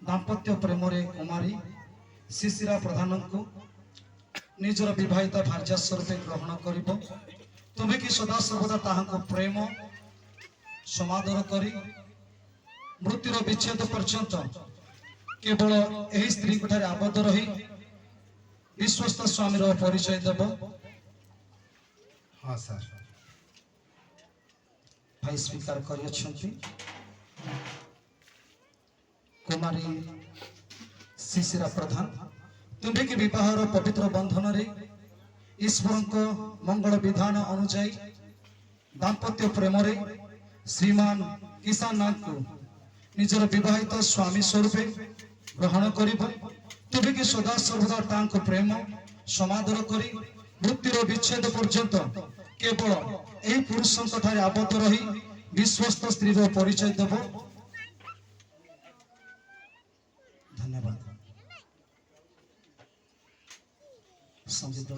दाम्पत्य प्रेम कुमारी शिशिरा प्रधान को निजर विवाहिता भार्या स्वरूप ग्रहण कर तुम्हें कि सदा सर्वदा ताहां प्रेम समादर कर मृत्युर विच्छेद पर्यंत केवल यही स्त्री आबद्ध रही विश्वस्त स्वामी परिचय देव। हाँ सर भाई स्वीकार कर कुमारी शिशिरा प्रधान तुम्हें कि विवाहर पवित्र बंधन रे ईश्वर को मंगल विधान अनुजाई दाम्पत्य प्रेम रे श्रीमान किसान नाथ को निजर विवाहित स्वामी स्वरूप ग्रहण कर तुम्हें कि सदा सर्वदा तांको प्रेम समादर कर मृत्युर विच्छेद पर्यंत केवल यही पुरुषों आबद्ध रही विश्वस्त स्त्री परिचय देव। धन्यवाद। संगीत